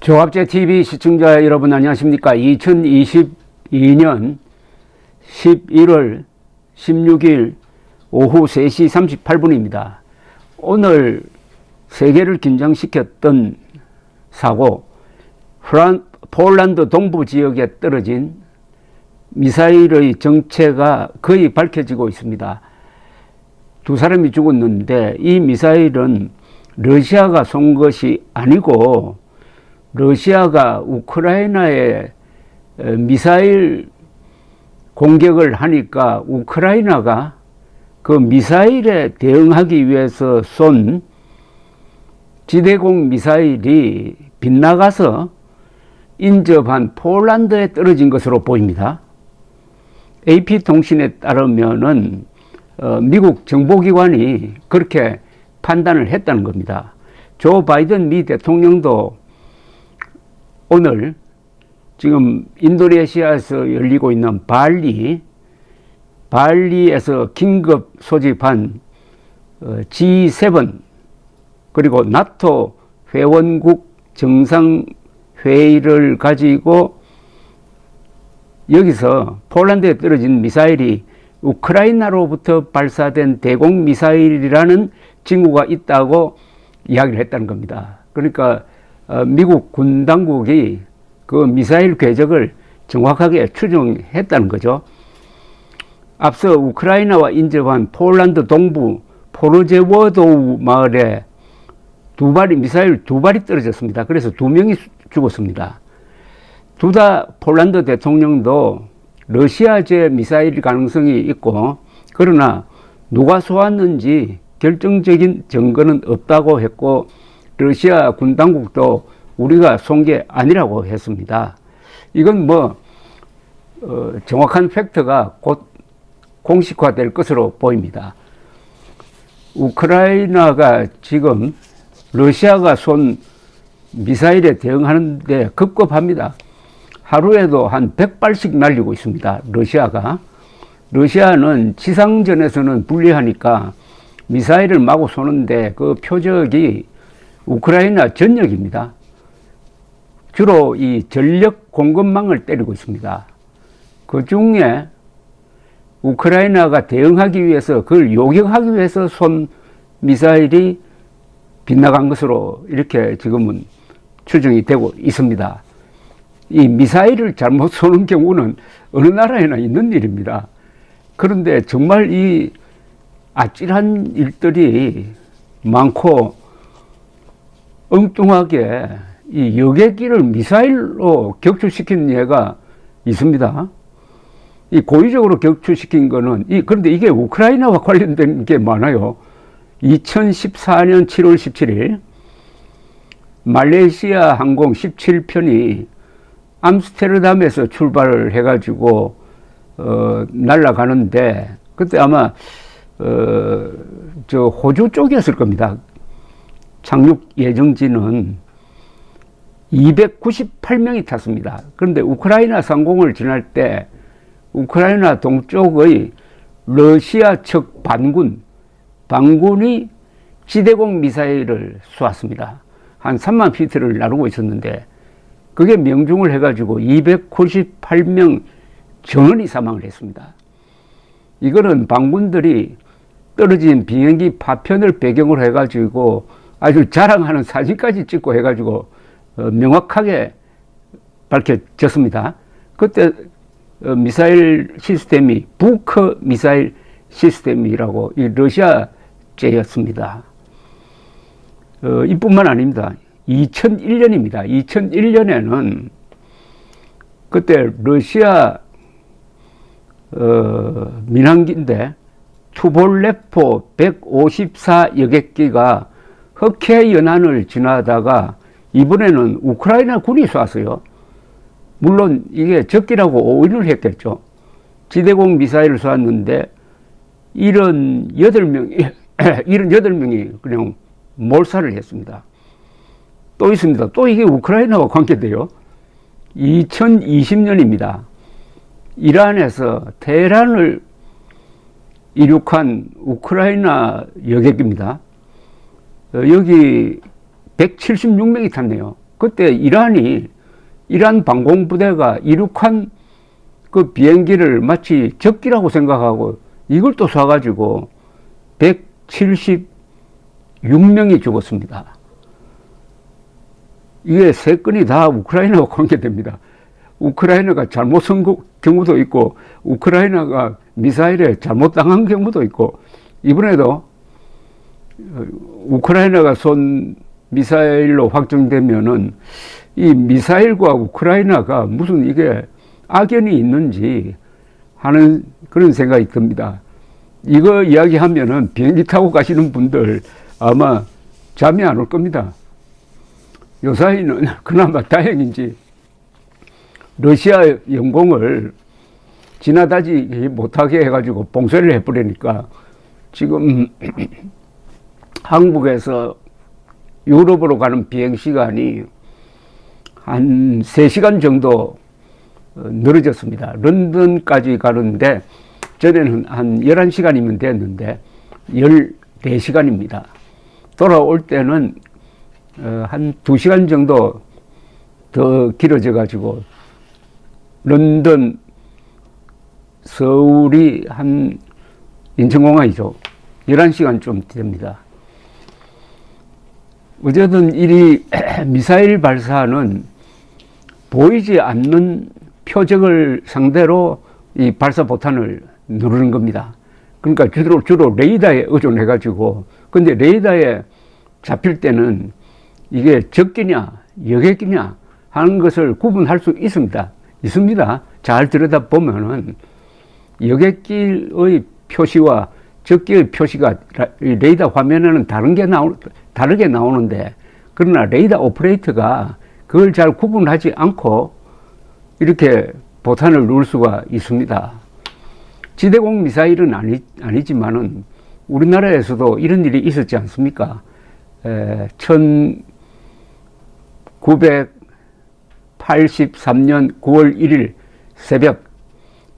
조합제TV 시청자 여러분 안녕하십니까. 2022년 11월 16일 오후 3시 38분입니다. 오늘 세계를 긴장시켰던 사고, 폴란드 동부 지역에 떨어진 미사일의 정체가 거의 밝혀지고 있습니다. 두 사람이 죽었는데 이 미사일은 러시아가 쏜 것이 아니고 러시아가 우크라이나에 미사일 공격을 하니까 우크라이나가 그 미사일에 대응하기 위해서 쏜 지대공 미사일이 빗나가서 인접한 폴란드에 떨어진 것으로 보입니다. AP통신에 따르면은 미국 정보기관이 그렇게 판단을 했다는 겁니다. 조 바이든 미 대통령도 오늘 지금 인도네시아에서 열리고 있는 발리에서 긴급 소집한 G7 그리고 나토 회원국 정상회의를 가지고 여기서 폴란드에 떨어진 미사일이 우크라이나로부터 발사된 대공 미사일이라는 징후가 있다고 이야기를 했다는 겁니다. 그러니까 미국 군 당국이 그 미사일 궤적을 정확하게 추정했다는 거죠. 앞서 우크라이나와 인접한 폴란드 동부 포르제워도우 마을에 미사일 두 발이 떨어졌습니다. 그래서 2명이 죽었습니다. 둘 다 폴란드 대통령도 러시아제 미사일 가능성이 있고, 그러나 누가 쏘았는지 결정적인 증거는 없다고 했고, 러시아 군 당국도 우리가 쏜 게 아니라고 했습니다. 이건 정확한 팩트가 곧 공식화될 것으로 보입니다. 우크라이나가 지금 러시아가 쏜 미사일에 대응하는데 급급합니다. 하루에도 한 100발씩 날리고 있습니다. 러시아는 지상전에서는 불리하니까 미사일을 마구 쏘는데 그 표적이 우크라이나 전역입니다. 주로 이 전력 공급망을 때리고 있습니다. 그 중에 우크라이나가 대응하기 위해서, 그걸 요격하기 위해서 쏜 미사일이 빗나간 것으로 이렇게 지금은 추정이 되고 있습니다. 이 미사일을 잘못 쏘는 경우는 어느 나라에나 있는 일입니다. 그런데 정말 이 아찔한 일들이 많고 엉뚱하게 이 여객기를 미사일로 격추시킨 예가 있습니다. 이 고의적으로 격추시킨 거는, 그런데 이게 우크라이나와 관련된 게 많아요. 2014년 7월 17일 말레이시아 항공 17편이 암스테르담에서 출발을 해가지고 날아가는데, 그때 아마 저 호주 쪽이었을 겁니다. 착륙 예정지는 298명이 탔습니다. 그런데 우크라이나 상공을 지날 때 우크라이나 동쪽의 러시아 측 반군이 지대공 미사일을 쏘았습니다. 한 3만 피트를 나르고 있었는데 그게 명중을 해가지고 298명 전원이 사망을 했습니다. 이거는 반군들이 떨어진 비행기 파편을 배경으로 해가지고 아주 자랑하는 사진까지 찍고 해가지고 명확하게 밝혀졌습니다. 그때 미사일 시스템이 부커 미사일 시스템이라고 이 러시아제였습니다. 이뿐만 아닙니다. 2001년입니다. 2001년에는 그때 러시아 민항기인데 투볼레포 154 여객기가 흑해 연안을 지나다가 이번에는 우크라이나 군이 쐈어요. 물론 이게 적기라고 오인을 했겠죠. 지대공 미사일을 쐈는데 78명이 그냥 몰살을 했습니다. 또 있습니다. 또 이게 우크라이나와 관계돼요. 2020년입니다. 이란에서 테헤란을 이륙한 우크라이나 여객입니다. 여기 176명이 탔네요. 그때 이란 방공부대가 이륙한 그 비행기를 마치 적기라고 생각하고 이걸 또 쏴가지고 176명이 죽었습니다. 이게 세 건이 다 우크라이나와 관계됩니다. 우크라이나가 잘못 쏜 경우도 있고, 우크라이나가 미사일에 잘못 당한 경우도 있고, 이번에도 우크라이나가 쏜 미사일로 확정되면은 이 미사일과 우크라이나가 무슨 이게 악연이 있는지 하는 그런 생각이 듭니다. 이거 이야기하면은 비행기 타고 가시는 분들 아마 잠이 안 올 겁니다. 요사이는 그나마 다행인지 러시아 영공을 지나다니지 못하게 해가지고 봉쇄를 해버리니까 지금 한국에서 유럽으로 가는 비행 시간이 한 3시간 정도 늘어졌습니다. 런던까지 가는데 전에는 한 11시간이면 됐는데 14시간입니다. 돌아올 때는 한 2시간 정도 더 길어져 가지고 런던, 서울이 한 인천공항이죠. 11시간 좀 됩니다. 어쨌든 이 미사일 발사는 보이지 않는 표적을 상대로 이 발사포탄을 누르는 겁니다. 그러니까 주로 레이더에 의존해 가지고, 근데 레이더에 잡힐 때는 이게 적기냐 여객기냐 하는 것을 구분할 수 있습니다. 잘 들여다보면은 여객기의 표시와 적기의 표시가 레이더 화면에는 다르게 나오는데, 그러나 레이더 오퍼레이터가 그걸 잘 구분하지 않고 이렇게 포탄을 누를 수가 있습니다. 지대공 미사일은 아니지만은 우리나라에서도 이런 일이 있었지 않습니까? 1983년 9월 1일 새벽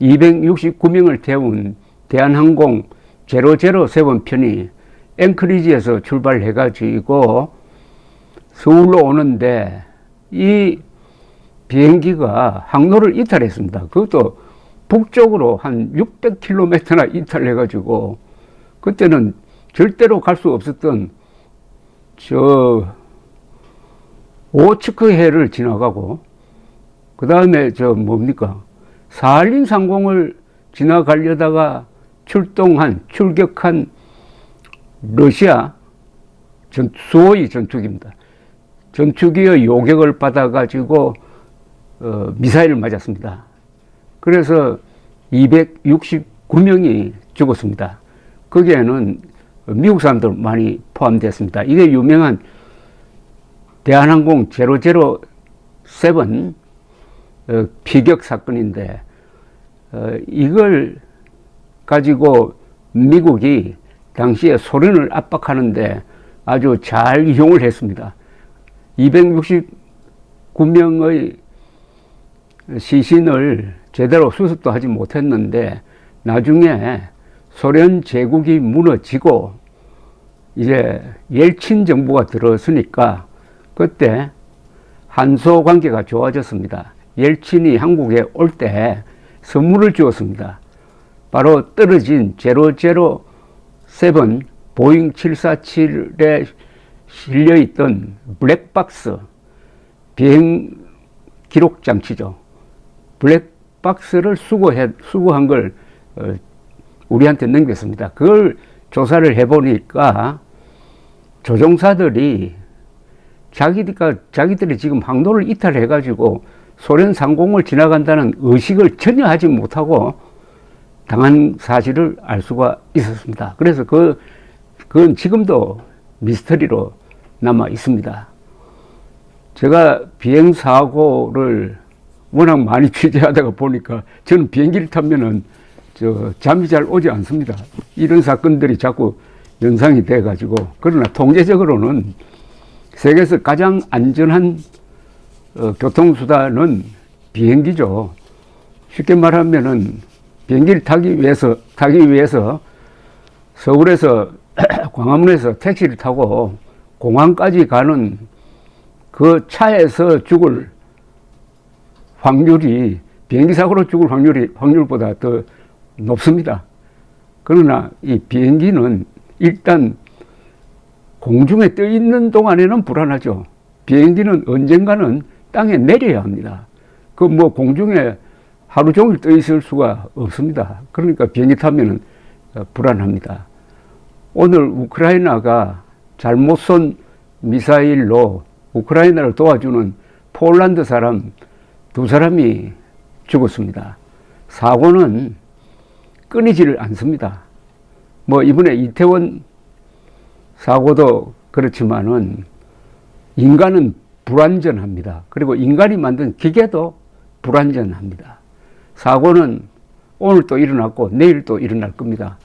269명을 태운 대한항공 007 편이 앵커리지에서 출발해가지고 서울로 오는데 이 비행기가 항로를 이탈했습니다. 그것도 북쪽으로 한 600km나 이탈해가지고, 그때는 절대로 갈 수 없었던 오츠크해를 지나가고, 그 다음에 사할린 상공을 지나가려다가 출격한 러시아 수호이 전투기입니다. 전투기의 요격을 받아가지고 미사일을 맞았습니다. 그래서 269명이 죽었습니다. 거기에는 미국 사람들 많이 포함됐습니다. 이게 유명한 대한항공 007 피격 사건인데, 이걸 가지고 미국이 당시에 소련을 압박하는데 아주 잘 이용을 했습니다. 269명의 시신을 제대로 수습도 하지 못했는데, 나중에 소련 제국이 무너지고 이제 옐친 정부가 들어서니까 그때 한소 관계가 좋아졌습니다. 옐친이 한국에 올 때 선물을 주었습니다. 바로 떨어진 007 보잉 747에 실려있던 블랙박스, 비행 기록 장치죠. 블랙박스를 수거한 걸 우리한테 넘겼습니다. 그걸 조사를 해보니까 조종사들이 자기들이 지금 항로를 이탈해가지고 소련 상공을 지나간다는 의식을 전혀 하지 못하고 당한 사실을 알 수가 있었습니다. 그래서 그건 지금도 미스터리로 남아 있습니다. 제가 비행사고를 워낙 많이 취재하다가 보니까 저는 비행기를 타면은 잠이 잘 오지 않습니다. 이런 사건들이 자꾸 연상이 돼가지고. 그러나 통계적으로는 세계에서 가장 안전한 교통수단은 비행기죠. 쉽게 말하면은 비행기를 타기 위해서 서울에서 광화문에서 택시를 타고 공항까지 가는 그 차에서 죽을 확률이 비행기 사고로 죽을 확률보다 더 높습니다. 그러나 이 비행기는 일단 공중에 떠 있는 동안에는 불안하죠. 비행기는 언젠가는 땅에 내려야 합니다. 그 뭐 공중에 하루 종일 떠 있을 수가 없습니다. 그러니까 비행기 타면은 불안합니다. 오늘 우크라이나가 잘못 쏜 미사일로 우크라이나를 도와주는 폴란드 사람 2사람이 죽었습니다. 사고는 끊이지를 않습니다. 뭐 이번에 이태원 사고도 그렇지만은 인간은 불완전합니다. 그리고 인간이 만든 기계도 불완전합니다. 사고는 오늘 또 일어났고 내일 또 일어날 겁니다.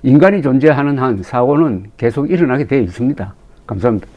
인간이 존재하는 한 사고는 계속 일어나게 되어 있습니다. 감사합니다.